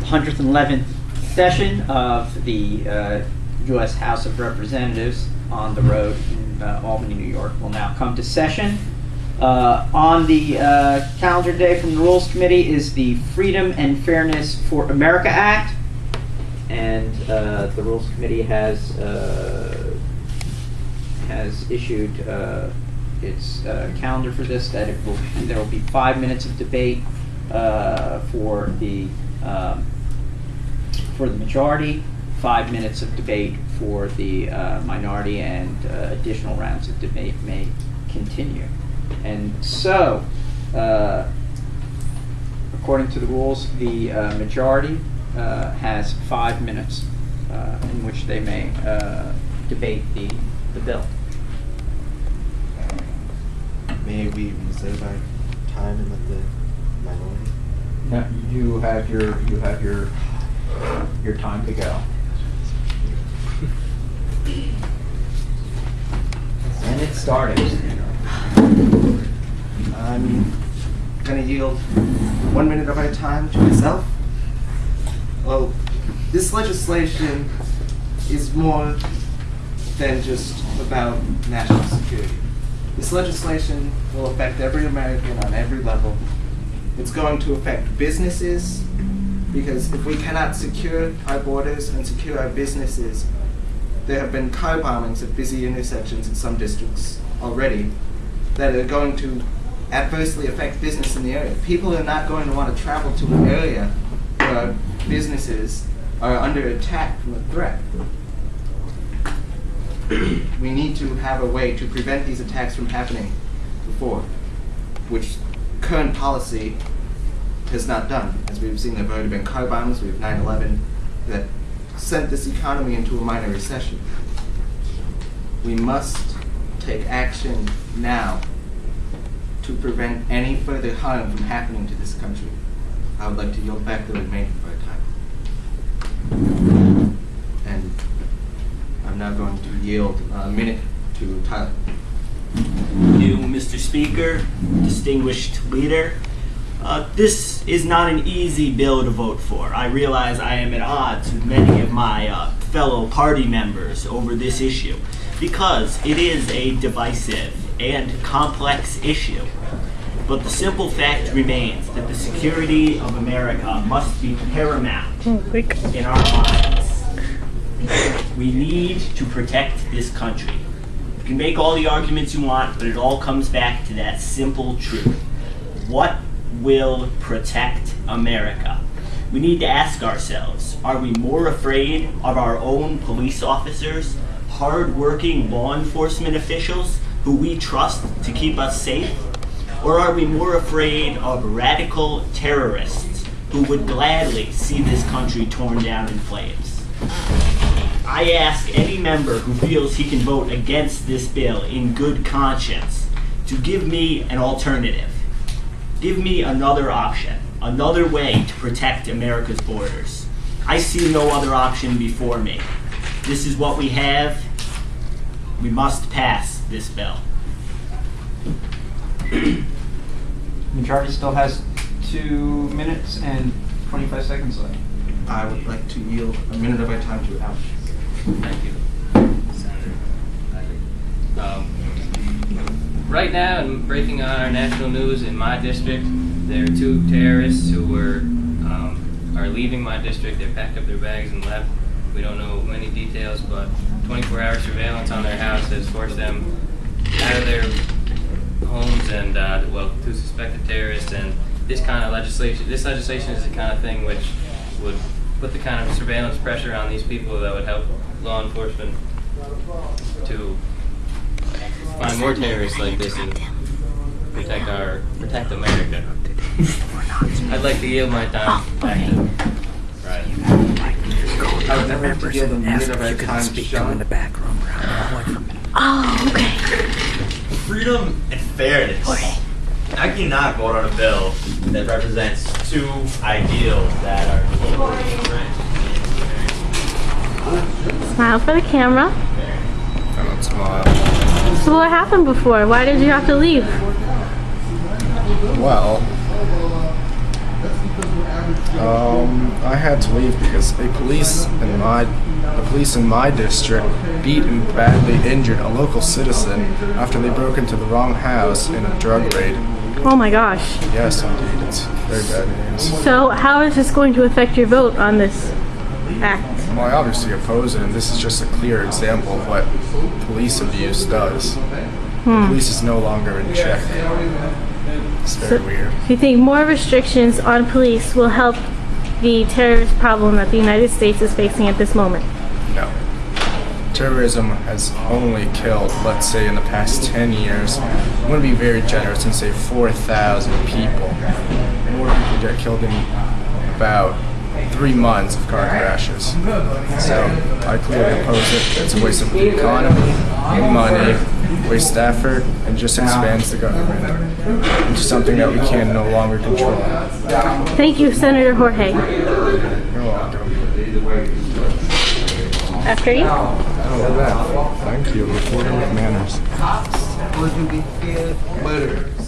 111th session of the U.S. House of Representatives on the road in Albany, New York will now come to session. On the calendar today from the Rules Committee is the Freedom and Fairness for America Act, and the Rules Committee has issued its calendar for this, that there will be 5 minutes of debate for the majority, 5 minutes of debate for the minority, and additional rounds of debate may continue. And so, according to the rules, the majority has 5 minutes in which they may debate the bill. May we reserve our time and let the minority? No, you have your time to go. And it started. I'm gonna yield 1 minute of my time to myself. Well, this legislation is more than just about national security. This legislation will affect every American on every level. It's going to affect businesses, because if we cannot secure our borders and secure our businesses, there have been car bombings at busy intersections in some districts already that are going to adversely affect business in the area. People are not going to want to travel to an area where businesses are under attack from a threat. We need to have a way to prevent these attacks from happening before, which current policy has not done. As we've seen, there have already been car bombs, we have 9/11, that sent this economy into a minor recession. We must take action now to prevent any further harm from happening to this country. I would like to yield back the remaining of our time. And I'm now going to yield a minute to Tyler. You, Mr. Speaker, distinguished leader, this is not an easy bill to vote for. I realize I am at odds with many of my fellow party members over this issue because it is a divisive and complex issue. But the simple fact remains that the security of America must be paramount in our minds. We need to protect this country. You can make all the arguments you want, but it all comes back to that simple truth. What will protect America? We need to ask ourselves, are we more afraid of our own police officers, hard-working law enforcement officials who we trust to keep us safe? Or are we more afraid of radical terrorists who would gladly see this country torn down in flames? I ask any member who feels he can vote against this bill in good conscience to give me an alternative. Give me another option, another way to protect America's borders. I see no other option before me. This is what we have. We must pass this bill. Majority still has 2 minutes and 25 seconds left. I would like to yield a minute of my time to Alex. Thank you, Senator. Right now, in breaking on our national news in my district, there are 2 terrorists who are leaving my district. They packed up their bags and left. We don't know many details, but 24-hour surveillance on their house has forced them out of their homes and, 2 suspected terrorists. And this legislation is the kind of thing which would put the kind of surveillance pressure on these people that would help law enforcement to find more terrorists like this and protect America. I'd like to yield my time back to Ryan. I would never have to yield a minute of my time to Sean. in the back room. Oh, okay. Freedom and fairness. I cannot vote on a bill that represents 2 ideals that are totally different. Smile for the camera. I don't smile. So what happened before? Why did you have to leave? Well, I had to leave because the police in my district beat and badly injured a local citizen after they broke into the wrong house in a drug raid. Oh my gosh. Yes, indeed, it's very bad news. So how is this going to affect your vote on this act? Well, I obviously oppose it, and this is just a clear example of what police abuse does. The police is no longer in check. It's very weird. Do you think more restrictions on police will help the terrorist problem that the United States is facing at this moment? No. Terrorism has only killed, let's say in the past 10 years, I'm going to be very generous and say 4,000 people. More people get killed in about 3 months of car crashes. So I clearly oppose it. It's a waste of the economy, money, waste effort, and just expands the government into something that we can no longer control. Thank you, Senator Jorge. You're welcome. After you. Oh, that. Thank you. Reporting with manners. Wouldn't be feared murderers.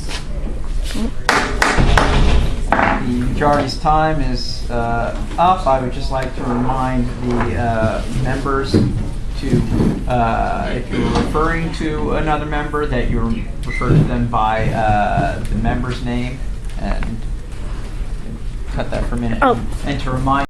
The majority's time is up. I would just like to remind the members to, if you're referring to another member, that you refer to them by the member's name, and cut that for a minute. Oh. And to remind